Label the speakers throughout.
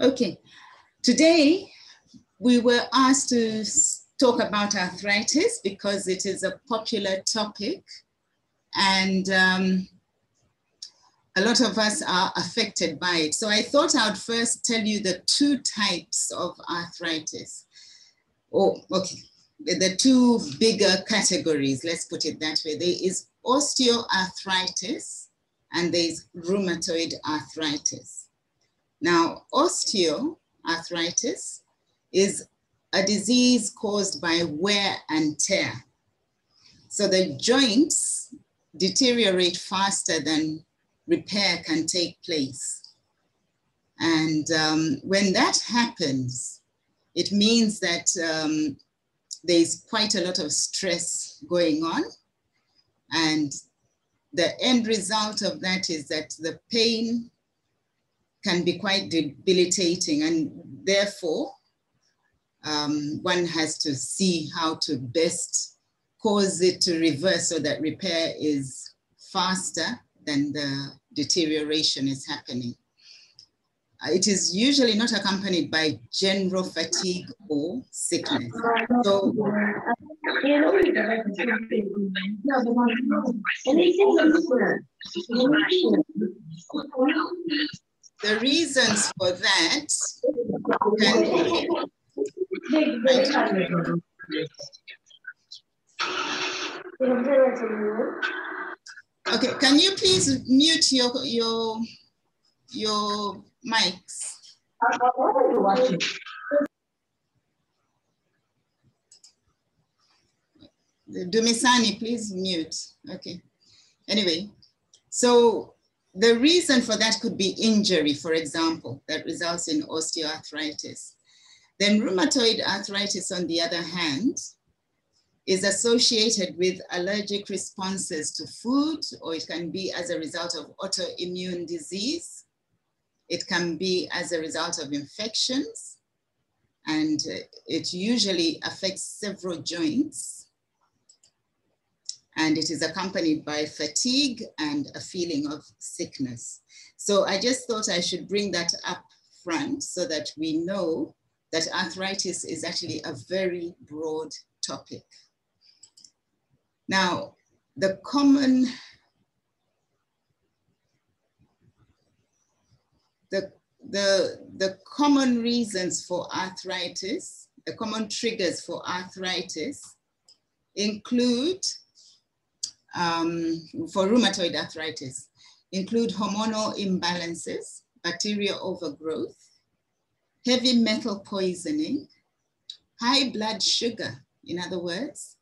Speaker 1: Okay, today we were asked to talk about arthritis because it is a popular topic, and a lot of us are affected by it. So I thought I would first tell you the two types of arthritis. Oh, okay, the two bigger categories, let's put it that way. There is osteoarthritis and there's rheumatoid arthritis. Now, osteoarthritis is a disease caused by wear and tear. So the joints deteriorate faster than repair can take place. And when that happens, it means that there's quite a lot of stress going on. And the end result of that is that the pain can be quite debilitating, and therefore one has to see how to best cause it to reverse so that repair is faster than the deterioration is happening. It is usually not accompanied by general fatigue or sickness. So, the reasons for that can be okay, can you please mute your mics? Dumisani, please mute. Okay. Anyway, so the reason for that could be injury, for example, that results in osteoarthritis. Then rheumatoid arthritis, on the other hand, is associated with allergic responses to food, or it can be as a result of autoimmune disease. It can be as a result of infections, and it usually affects several joints. And it is accompanied by fatigue and a feeling of sickness. So I just thought I should bring that up front so that we know that arthritis is actually a very broad topic. Now, the common reasons for arthritis, the common triggers for arthritis include, for rheumatoid arthritis, include hormonal imbalances, bacterial overgrowth, heavy metal poisoning, high blood sugar, in other words,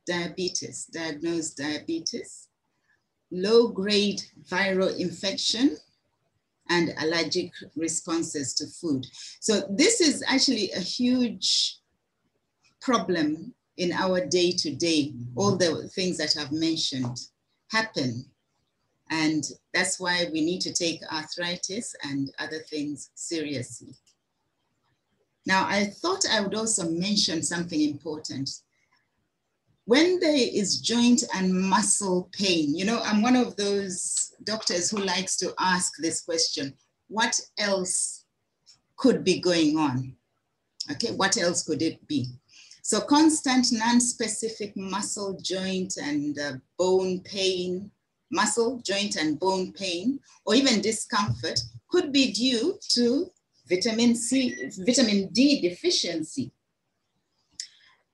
Speaker 1: diabetes, diagnosed diabetes, low-grade viral infection, and allergic responses to food. So this is actually a huge problem in our day-to-day. All the things that I've mentioned happen. And that's why we need to take arthritis and other things seriously. Now, I thought I would also mention something important. When there is joint and muscle pain, you know, I'm one of those doctors who likes to ask this question: what else could be going on? Okay, what else could it be? So constant non-specific muscle, joint, and bone pain, muscle, joint, and bone pain, or even discomfort could be due to vitamin D deficiency.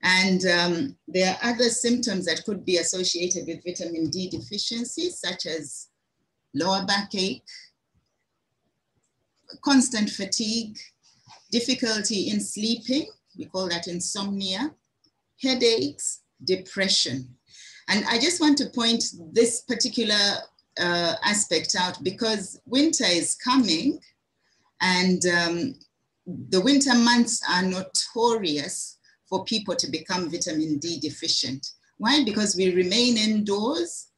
Speaker 1: And there are other symptoms that could be associated with vitamin D deficiency, such as lower backache, constant fatigue, difficulty in sleeping, we call that insomnia, headaches, depression. And I just want to point this particular aspect out because winter is coming, and the winter months are notorious for people to become vitamin D deficient. Why? Because we remain indoors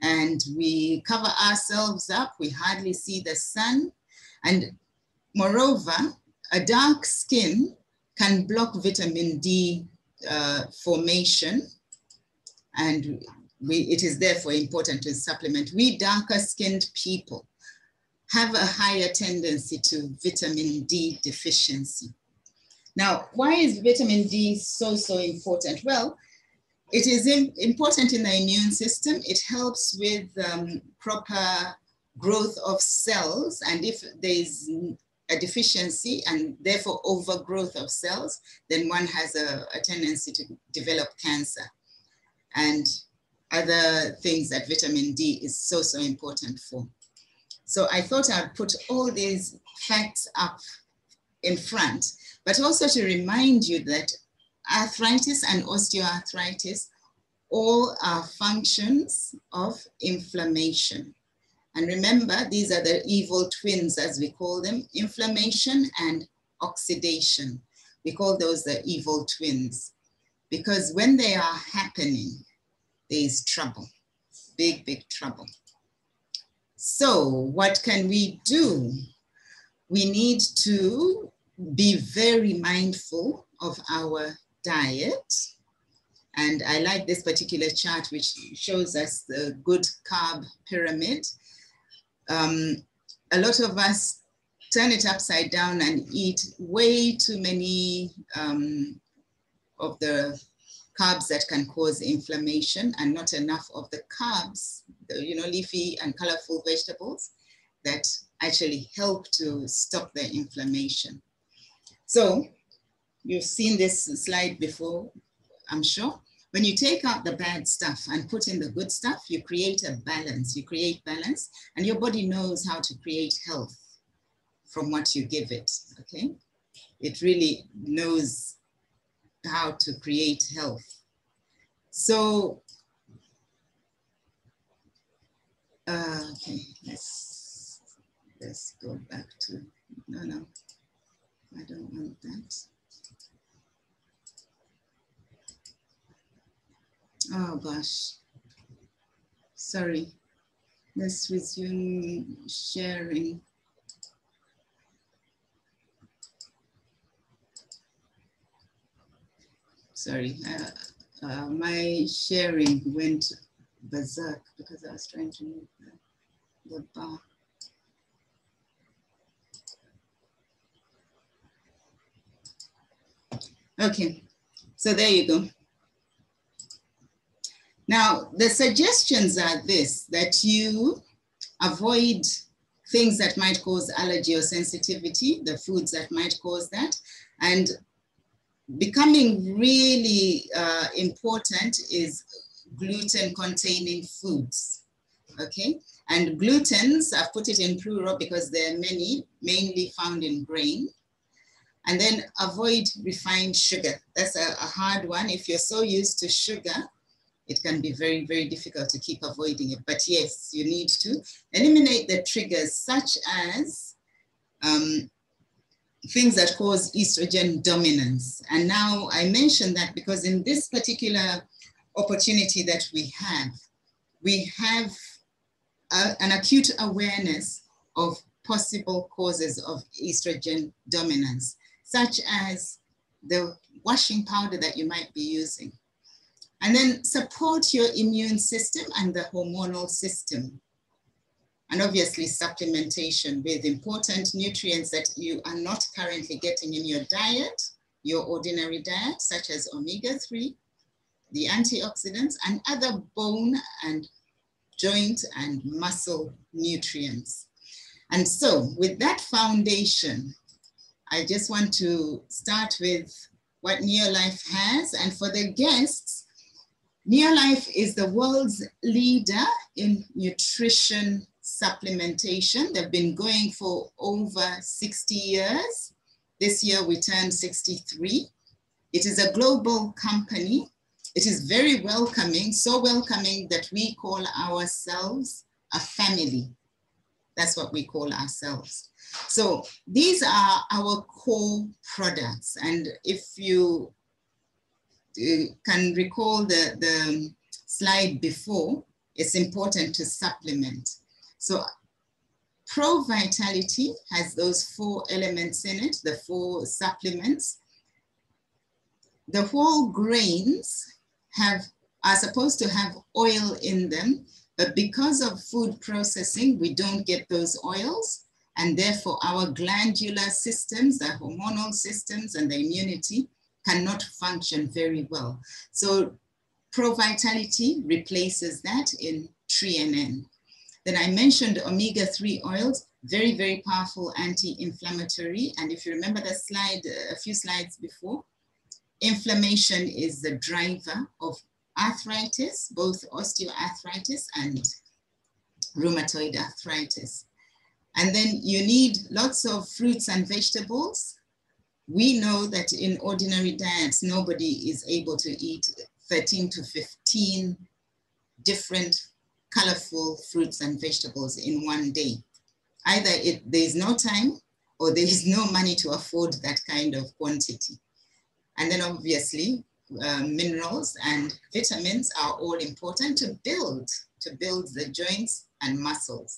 Speaker 1: and we cover ourselves up, we hardly see the sun. And moreover, a dark skin can block vitamin D formation, and it is therefore important to supplement. We darker skinned people have a higher tendency to vitamin D deficiency. Now, why is vitamin D so important? Well, it is important in the immune system. It helps with proper growth of cells. And if there's a deficiency and therefore overgrowth of cells, then one has a tendency to develop cancer and other things that vitamin D is so important for. So I thought I'd put all these facts up in front, but also to remind you that arthritis and osteoarthritis all are functions of inflammation. And remember, these are the evil twins, as we call them, inflammation and oxidation. We call those the evil twins, because when they are happening, there is trouble, big trouble. So what can we do? We need to be very mindful of our diet. And I like this particular chart, which shows us the good carb pyramid. A lot of us turn it upside down and eat way too many of the carbs that can cause inflammation, and not enough of the carbs, leafy and colorful vegetables that actually help to stop the inflammation. So you've seen this slide before, I'm sure. When you take out the bad stuff and put in the good stuff, you create a balance. You create balance, and your body knows how to create health from what you give it, okay? It really knows how to create health. So, okay, let's go back to, no, I don't want that. Oh gosh, sorry. Let's resume sharing. Sorry, my sharing went berserk because I was trying to move the bar. Okay, so there you go. Now, the suggestions are this, that you avoid things that might cause allergy or sensitivity, the foods that might cause that, and becoming really important is gluten-containing foods, okay? And glutens, I've put it in plural because there are many, mainly found in grain. And then avoid refined sugar. That's a hard one. If you're so used to sugar, it can be very, very difficult to keep avoiding it. But yes, you need to eliminate the triggers such as things that cause estrogen dominance. And now I mention that because in this particular opportunity that we have an acute awareness of possible causes of estrogen dominance, such as the washing powder that you might be using. And then support your immune system and the hormonal system. And obviously supplementation with important nutrients that you are not currently getting in your diet, your ordinary diet, such as omega-3, the antioxidants, and other bone and joint and muscle nutrients. And so with that foundation, I just want to start with what Neolife has. And for the guests, Neolife is the world's leader in nutrition supplementation. They've been going for over 60 years. This year we turned 63. It is a global company. It is very welcoming, so welcoming that we call ourselves a family. That's what we call ourselves. So these are our core products. And if you can recall the slide before, it's important to supplement. So Pro Vitality has those 4 elements in it, the 4 supplements. The whole grains are supposed to have oil in them, But because of food processing, we don't get those oils, and therefore our glandular systems, the hormonal systems and the immunity cannot function very well. So Pro Vitality replaces that in TreaNN. Then I mentioned omega-3 oils, very, very powerful anti-inflammatory. And if you remember the slide, a few slides before, inflammation is the driver of arthritis, both osteoarthritis and rheumatoid arthritis. And then you need lots of fruits and vegetables. We know that in ordinary diets, nobody is able to eat 13 to 15 different colorful fruits and vegetables in one day. Either there's no time or there is no money to afford that kind of quantity. And then obviously, minerals and vitamins are all important to build the joints and muscles.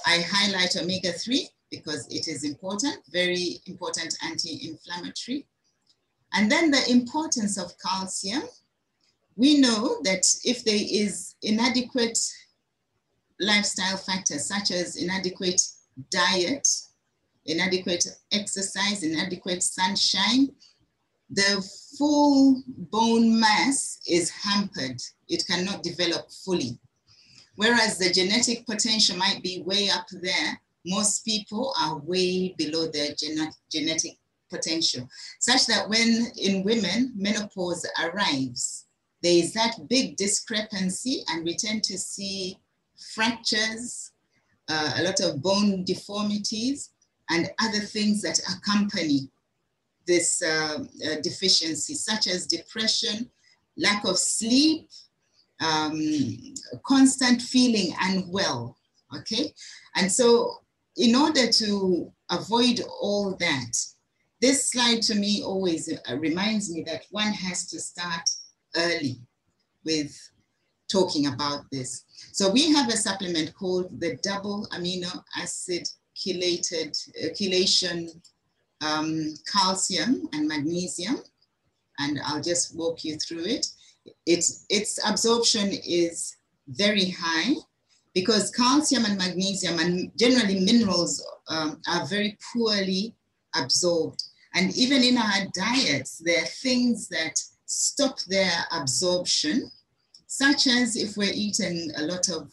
Speaker 1: I highlight omega-3 because it is important, very important anti-inflammatory. And then the importance of calcium. We know that if there is inadequate lifestyle factors such as inadequate diet, inadequate exercise, inadequate sunshine, the full bone mass is hampered. It cannot develop fully. Whereas the genetic potential might be way up there, most people are way below their genetic potential, such that when in women menopause arrives, there is that big discrepancy and we tend to see fractures, a lot of bone deformities and other things that accompany this deficiency, such as depression, lack of sleep, constant feeling unwell, okay? And so in order to avoid all that, this slide to me always reminds me that one has to start early with talking about this. So we have a supplement called the double amino acid chelation calcium and magnesium, and I'll just walk you through it. Its absorption is very high because calcium and magnesium and generally minerals are very poorly absorbed. And even in our diets, there are things that stop their absorption, such as if we're eating a lot of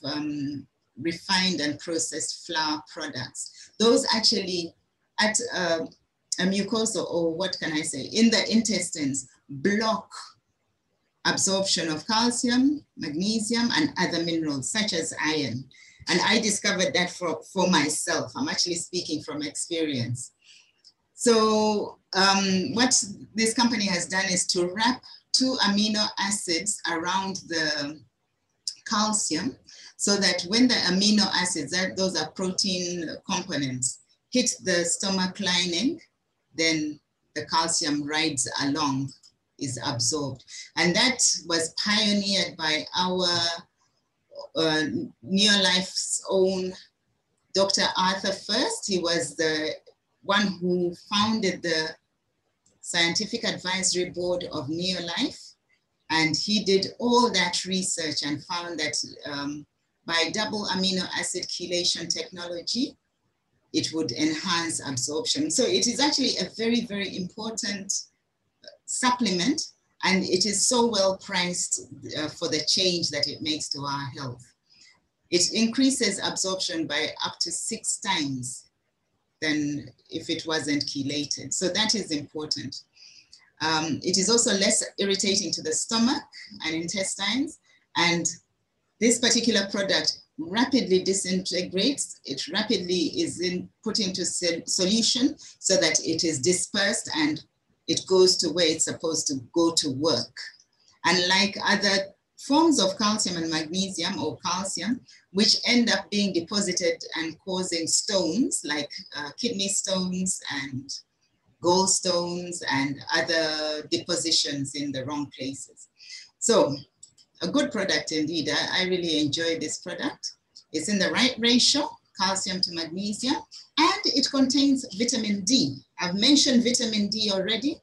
Speaker 1: refined and processed flour products. Those actually at a mucosa, or what can I say, in the intestines, block absorption of calcium, magnesium, and other minerals such as iron. And I discovered that for myself. I'm actually speaking from experience. So what this company has done is to wrap 2 amino acids around the calcium so that when the amino acids, those are protein components, hit the stomach lining, then the calcium rides along, is absorbed. And that was pioneered by our Neolife's own Dr. Arthur First. He was the one who founded the Scientific Advisory Board of Neolife. And he did all that research and found that by double amino acid chelation technology, it would enhance absorption. So it is actually a very, very important supplement, and it is so well priced for the change that it makes to our health. It increases absorption by up to 6 times than if it wasn't chelated. So that is important. It is also less irritating to the stomach and intestines, and this particular product rapidly disintegrates. It rapidly is put into solution so that it is dispersed and it goes to where it's supposed to go to work. Unlike other forms of calcium and magnesium or calcium, which end up being deposited and causing stones like kidney stones and gallstones and other depositions in the wrong places. So a good product indeed. I really enjoy this product. It's in the right ratio, calcium to magnesium, and it contains vitamin D. I've mentioned vitamin D already.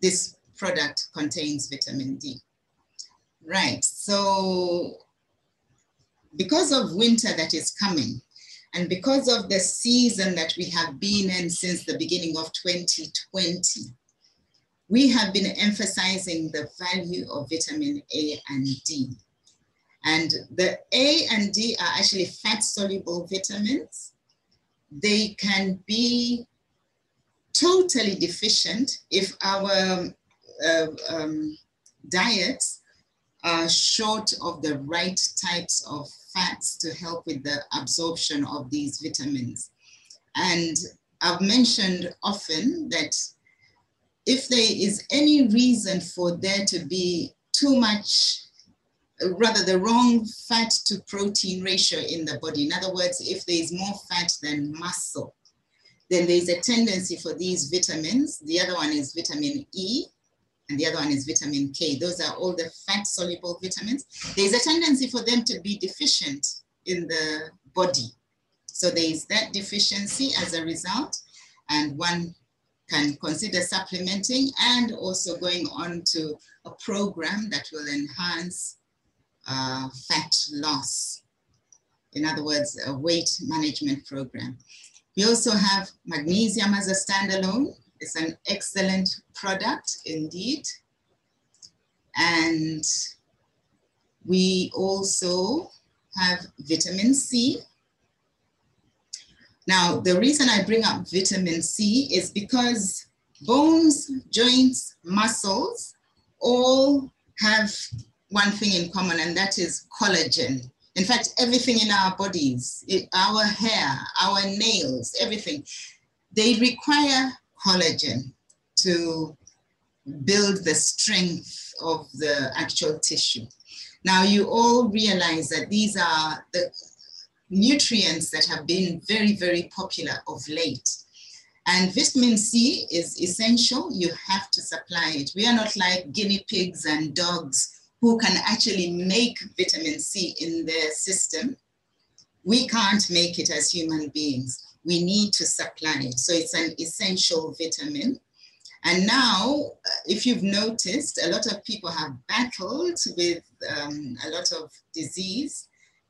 Speaker 1: This product contains vitamin D. Right, so because of winter that is coming, and because of the season that we have been in since the beginning of 2020, we have been emphasizing the value of vitamin A and D. And the A and D are actually fat-soluble vitamins. They can be totally deficient if our diets are short of the right types of fats to help with the absorption of these vitamins. And I've mentioned often that if there is any reason for there to be too much, rather the wrong fat to protein ratio in the body, in other words, if there is more fat than muscle, then there's a tendency for these vitamins. The other one is vitamin E, and the other one is vitamin K. Those are all the fat-soluble vitamins. There's a tendency for them to be deficient in the body. So there is that deficiency as a result, and one can consider supplementing and also going on to a program that will enhance fat loss. In other words, a weight management program. We also have magnesium as a standalone. It's an excellent product indeed. And we also have vitamin C. Now, the reason I bring up vitamin C is because bones, joints, muscles all have one thing in common, and that is collagen. In fact, everything in our bodies, our hair, our nails, everything, they require collagen to build the strength of the actual tissue. Now, you all realize that these are the nutrients that have been very, very popular of late. And vitamin C is essential. You have to supply it. We are not like guinea pigs and dogs who can actually make vitamin C in their system. We can't make it as human beings. We need to supply it. So it's an essential vitamin. And now, if you've noticed, a lot of people have battled with a lot of disease,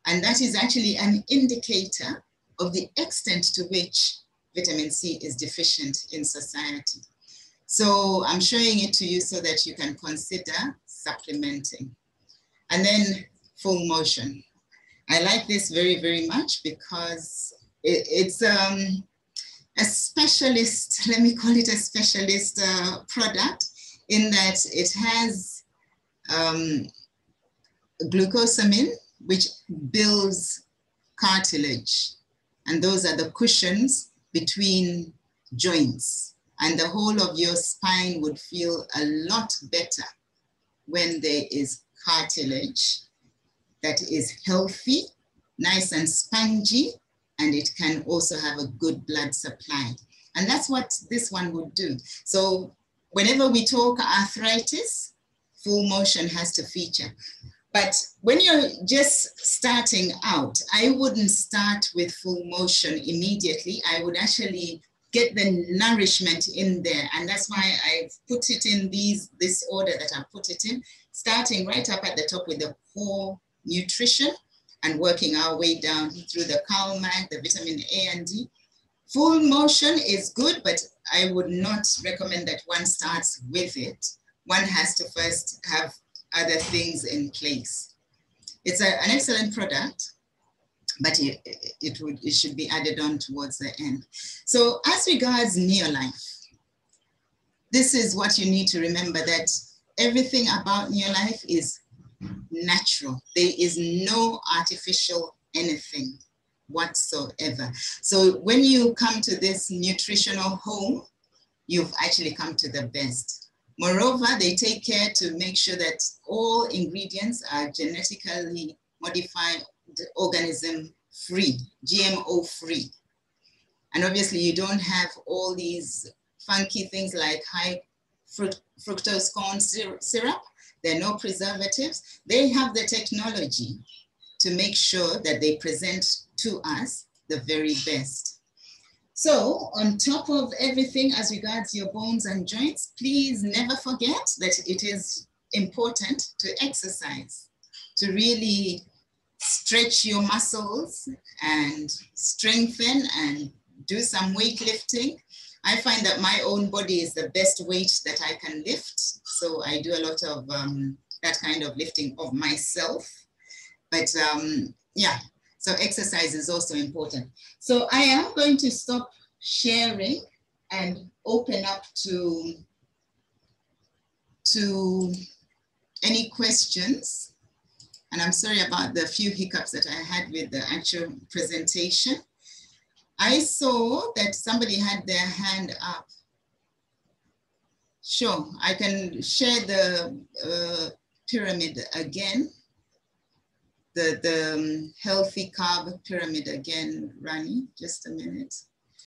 Speaker 1: and that is actually an indicator of the extent to which vitamin C is deficient in society. So I'm showing it to you so that you can consider supplementing. And then full motion. I like this very, very much because it's a specialist, let me call it a specialist product, in that it has glucosamine, which builds cartilage. And those are the cushions between joints. And the whole of your spine would feel a lot better when there is cartilage that is healthy, nice and spongy, and it can also have a good blood supply. And that's what this one would do. So whenever we talk arthritis, full motion has to feature. But when you're just starting out, I wouldn't start with full motion immediately. I would actually get the nourishment in there. And that's why I've put it in this order that I put it in, starting right up at the top with the core nutrition and working our way down through the CalMag, the vitamin A and D. Full motion is good, but I would not recommend that one starts with it. One has to first have other things in place. It's an excellent product, but it should be added on towards the end. So as regards Neolife, this is what you need to remember, that everything about Neolife is natural. There is no artificial anything whatsoever. So when you come to this nutritional home, you've actually come to the best. Moreover, they take care to make sure that all ingredients are genetically modified, organism free, GMO free. And obviously you don't have all these funky things like high fructose corn syrup. There are no preservatives. They have the technology to make sure that they present to us the very best. So on top of everything as regards your bones and joints, please never forget that it is important to exercise, to really stretch your muscles and strengthen and do some weightlifting. I find that my own body is the best weight that I can lift. So I do a lot of that kind of lifting of myself. But yeah, so exercise is also important. So I am going to stop sharing and open up to any questions. And I'm sorry about the few hiccups that I had with the actual presentation. I saw that somebody had their hand up. Sure, I can share the pyramid again. The healthy carb pyramid again, Rani, just a minute.